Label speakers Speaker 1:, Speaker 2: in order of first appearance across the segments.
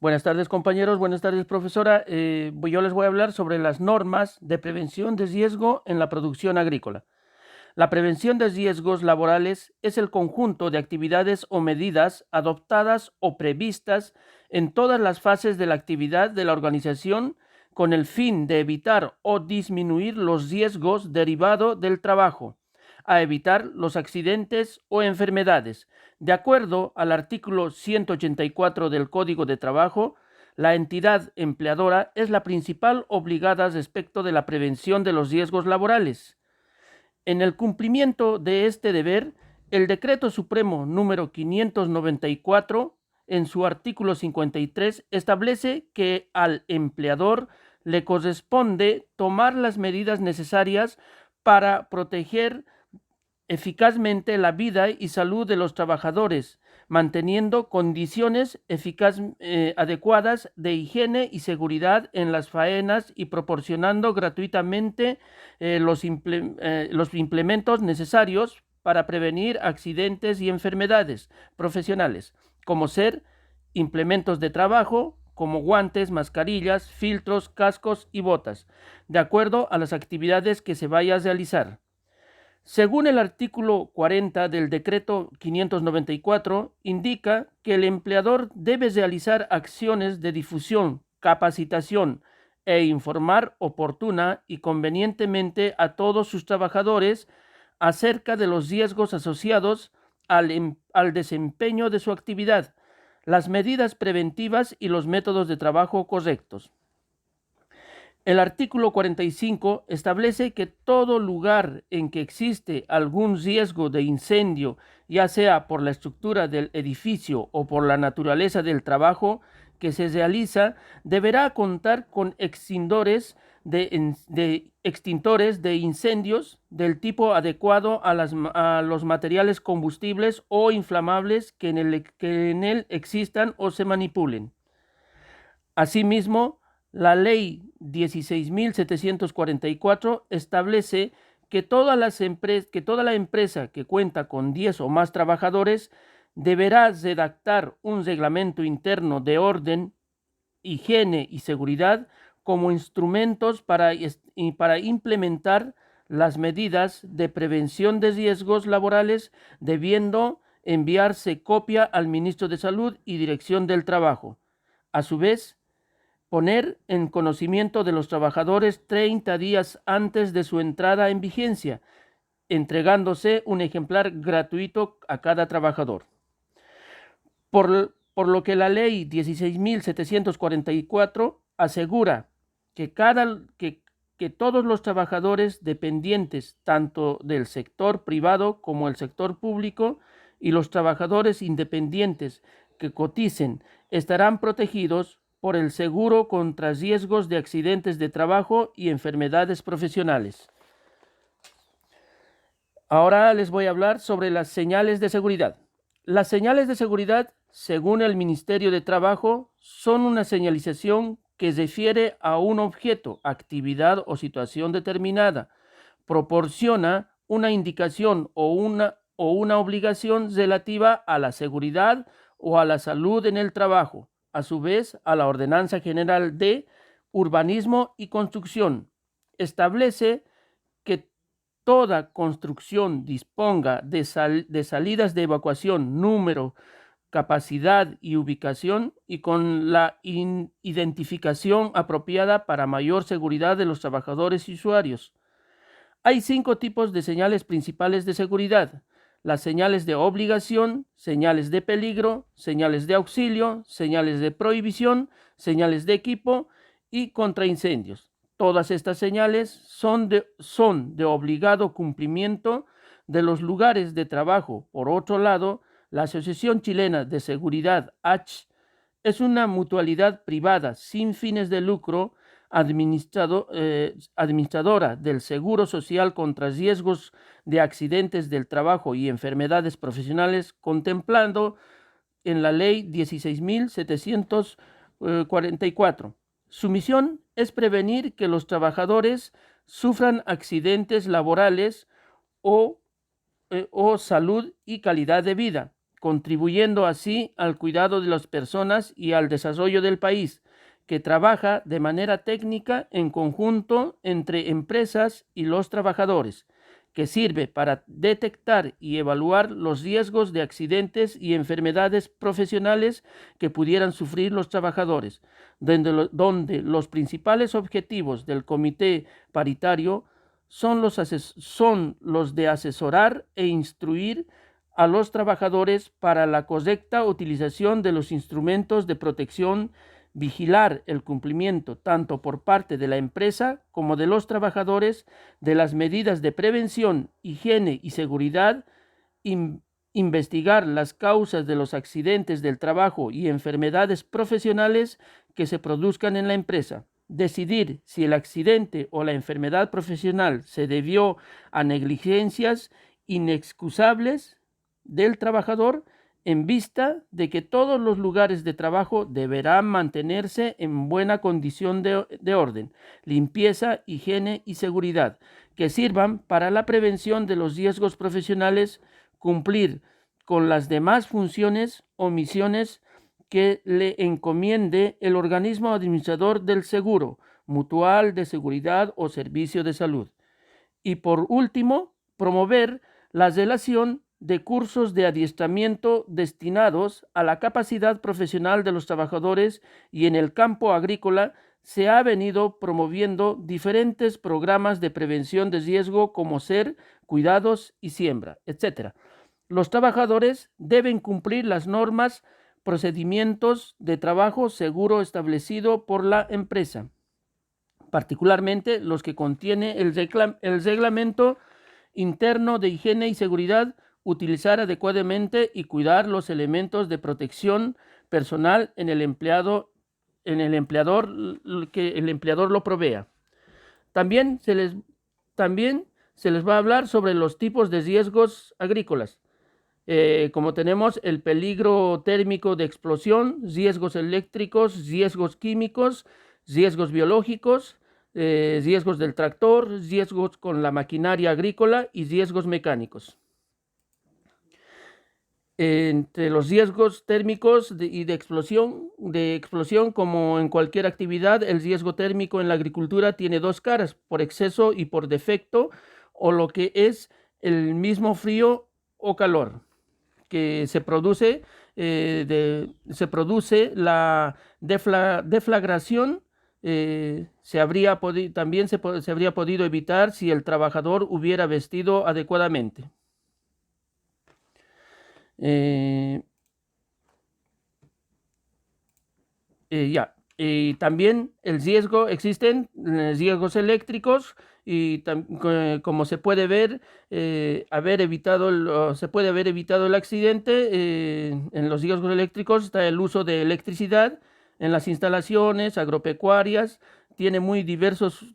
Speaker 1: Buenas tardes, compañeros. Buenas tardes, profesora. Yo les voy a hablar sobre las normas de prevención de riesgo en la producción agrícola. La prevención de riesgos laborales es el conjunto de actividades o medidas adoptadas o previstas en todas las fases de la actividad de la organización con el fin de evitar o disminuir los riesgos derivados del trabajo, a evitar los accidentes o enfermedades. De acuerdo al artículo 184 del Código de Trabajo, la entidad empleadora es la principal obligada respecto de la prevención de los riesgos laborales. En el cumplimiento de este deber, el Decreto Supremo número 594, en su artículo 53, establece que al empleador le corresponde tomar las medidas necesarias para proteger eficazmente la vida y salud de los trabajadores, manteniendo condiciones adecuadas de higiene y seguridad en las faenas y proporcionando gratuitamente los implementos necesarios para prevenir accidentes y enfermedades profesionales, como ser implementos de trabajo, como guantes, mascarillas, filtros, cascos y botas, de acuerdo a las actividades que se vaya a realizar. Según el artículo 40 del decreto 594, indica que el empleador debe realizar acciones de difusión, capacitación e informar oportuna y convenientemente a todos sus trabajadores acerca de los riesgos asociados al desempeño de su actividad, las medidas preventivas y los métodos de trabajo correctos. El artículo 45 establece que todo lugar en que existe algún riesgo de incendio, ya sea por la estructura del edificio o por la naturaleza del trabajo que se realiza, deberá contar con extintores de incendios del tipo adecuado a los materiales combustibles o inflamables que en él existan o se manipulen. Asimismo, la Ley 16.744 establece que toda la empresa que cuenta con 10 o más trabajadores deberá redactar un reglamento interno de orden, higiene y seguridad como instrumentos para implementar las medidas de prevención de riesgos laborales, debiendo enviarse copia al Ministro de Salud y Dirección del Trabajo. A su vez, poner en conocimiento de los trabajadores 30 días antes de su entrada en vigencia, entregándose un ejemplar gratuito a cada trabajador. Por lo que la ley 16.744 asegura que todos los trabajadores dependientes, tanto del sector privado como el sector público, y los trabajadores independientes que coticen estarán protegidos por el seguro contra riesgos de accidentes de trabajo y enfermedades profesionales. Ahora les voy a hablar sobre las señales de seguridad. Las señales de seguridad, según el Ministerio de Trabajo, son una señalización que refiere a un objeto, actividad o situación determinada. Proporciona una indicación o una obligación relativa a la seguridad o a la salud en el trabajo, a su vez a la Ordenanza General de Urbanismo y Construcción. Establece que toda construcción disponga de salidas de evacuación, número, capacidad y ubicación, y con la identificación apropiada para mayor seguridad de los trabajadores y usuarios. Hay 5 tipos de señales principales de seguridad: las señales de obligación, señales de peligro, señales de auxilio, señales de prohibición, señales de equipo y contra incendios. Todas estas señales son de obligado cumplimiento de los lugares de trabajo. Por otro lado, la Asociación Chilena de Seguridad, ACH, es una mutualidad privada sin fines de lucro, administradora del Seguro Social contra riesgos de accidentes del trabajo y enfermedades profesionales, contemplando en la Ley 16.744. Su misión es prevenir que los trabajadores sufran accidentes laborales o salud y calidad de vida, contribuyendo así al cuidado de las personas y al desarrollo del país, que trabaja de manera técnica en conjunto entre empresas y los trabajadores, que sirve para detectar y evaluar los riesgos de accidentes y enfermedades profesionales que pudieran sufrir los trabajadores, donde los principales objetivos del comité paritario son los de asesorar e instruir a los trabajadores para la correcta utilización de los instrumentos de protección, vigilar el cumplimiento tanto por parte de la empresa como de los trabajadores de las medidas de prevención, higiene y seguridad, investigar las causas de los accidentes del trabajo y enfermedades profesionales que se produzcan en la empresa, decidir si el accidente o la enfermedad profesional se debió a negligencias inexcusables del trabajador, en vista de que todos los lugares de trabajo deberán mantenerse en buena condición de orden, limpieza, higiene y seguridad, que sirvan para la prevención de los riesgos profesionales, cumplir con las demás funciones o misiones que le encomiende el organismo administrador del seguro, mutual, de seguridad o servicio de salud. Y por último, promover la relación de cursos de adiestramiento destinados a la capacidad profesional de los trabajadores, y en el campo agrícola se ha venido promoviendo diferentes programas de prevención de riesgo como ser, cuidados y siembra, etc. Los trabajadores deben cumplir las normas, procedimientos de trabajo seguro establecido por la empresa, particularmente los que contiene el reglamento interno de higiene y seguridad, utilizar adecuadamente y cuidar los elementos de protección personal en el empleador que el empleador lo provea. También se les va a hablar sobre los tipos de riesgos agrícolas, como tenemos el peligro térmico de explosión, riesgos eléctricos, riesgos químicos, riesgos biológicos, riesgos del tractor, riesgos con la maquinaria agrícola y riesgos mecánicos. Entre los riesgos térmicos y de explosión, como en cualquier actividad, el riesgo térmico en la agricultura tiene dos caras: por exceso y por defecto, o lo que es el mismo frío o calor que se produce, la deflagración. Se habría podido evitar si el trabajador hubiera vestido adecuadamente. Y también existen riesgos eléctricos, y como se puede ver, se puede haber evitado el accidente. En los riesgos eléctricos está el uso de electricidad en las instalaciones agropecuarias. Tiene muy diversos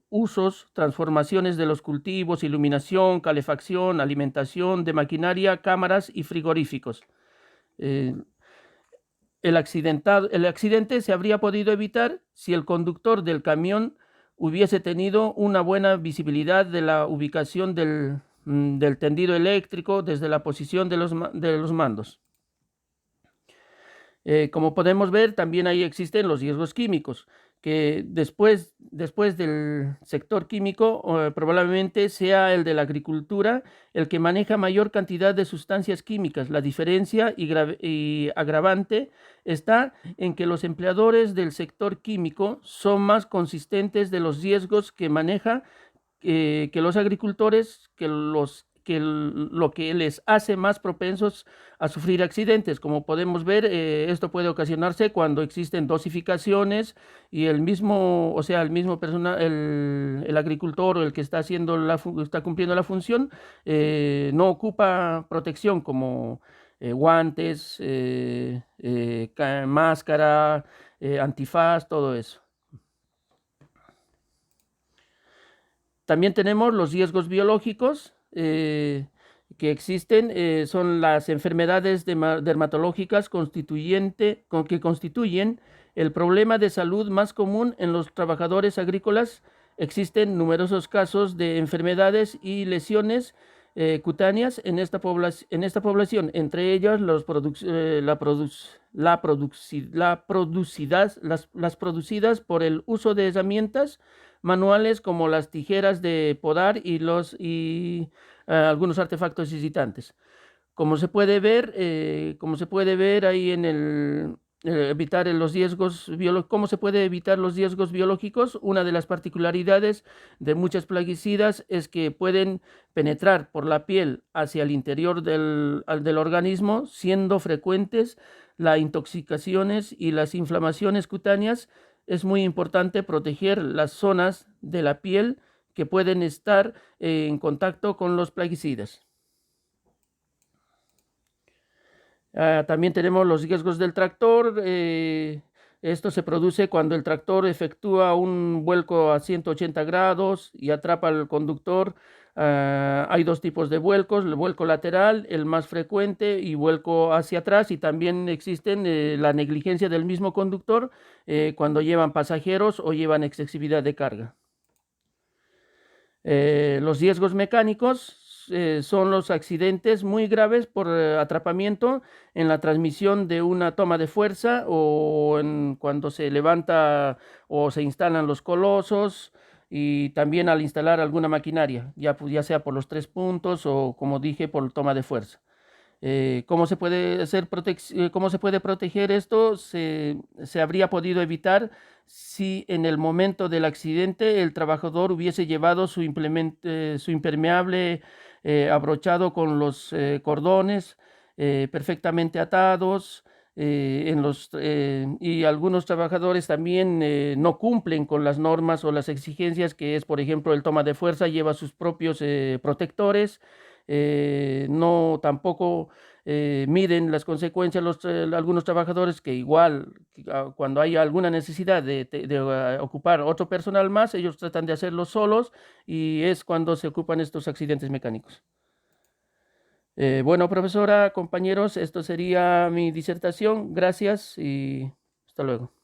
Speaker 1: usos: transformaciones de los cultivos, iluminación, calefacción, alimentación de maquinaria, cámaras y frigoríficos. El accidente se habría podido evitar si el conductor del camión hubiese tenido una buena visibilidad de la ubicación del tendido eléctrico desde la posición de los mandos. Como podemos ver, también ahí existen los riesgos químicos, que después del sector químico probablemente sea el de la agricultura el que maneja mayor cantidad de sustancias químicas. La diferencia y agravante está en que los empleadores del sector químico son más conscientes de los riesgos que maneja que los agricultores, lo que les hace más propensos a sufrir accidentes. Como podemos ver, esto puede ocasionarse cuando existen dosificaciones y el mismo el agricultor o el que está cumpliendo la función, no ocupa protección como guantes, máscara, antifaz, todo eso. También tenemos los riesgos biológicos que existen. Son las enfermedades dermatológicas que constituyen el problema de salud más común en los trabajadores agrícolas. Existen numerosos casos de enfermedades y lesiones cutáneas en esta población, entre ellas las producidas por el uso de herramientas manuales como las tijeras de podar y algunos artefactos visitantes. Como se puede ver ahí en evitar los riesgos ¿cómo se puede evitar los riesgos biológicos? Una de las particularidades de muchas plaguicidas es que pueden penetrar por la piel hacia el interior del organismo, siendo frecuentes las intoxicaciones y las inflamaciones cutáneas. Es muy importante proteger las zonas de la piel que pueden estar en contacto con los plaguicidas. También tenemos los riesgos del tractor. Esto se produce cuando el tractor efectúa un vuelco a 180 grados y atrapa al conductor. Hay dos tipos de vuelcos: el vuelco lateral, el más frecuente, y vuelco hacia atrás. Y también existen la negligencia del mismo conductor cuando llevan pasajeros o llevan excesividad de carga. Los riesgos mecánicos son los accidentes muy graves por atrapamiento en la transmisión de una toma de fuerza o cuando se levanta o se instalan los colosos, y también al instalar alguna maquinaria, ya sea por los 3 puntos o, como dije, por toma de fuerza. ¿Cómo se puede proteger esto? Se habría podido evitar si en el momento del accidente el trabajador hubiese llevado su impermeable abrochado con los cordones perfectamente atados. Y algunos trabajadores también no cumplen con las normas o las exigencias, que es, por ejemplo, el toma de fuerza lleva sus propios protectores. No tampoco miden las consecuencias algunos trabajadores, que igual cuando hay alguna necesidad de ocupar otro personal más, ellos tratan de hacerlo solos, y es cuando se ocupan estos accidentes mecánicos. Bueno, profesora, compañeros, esto sería mi disertación. Gracias y hasta luego.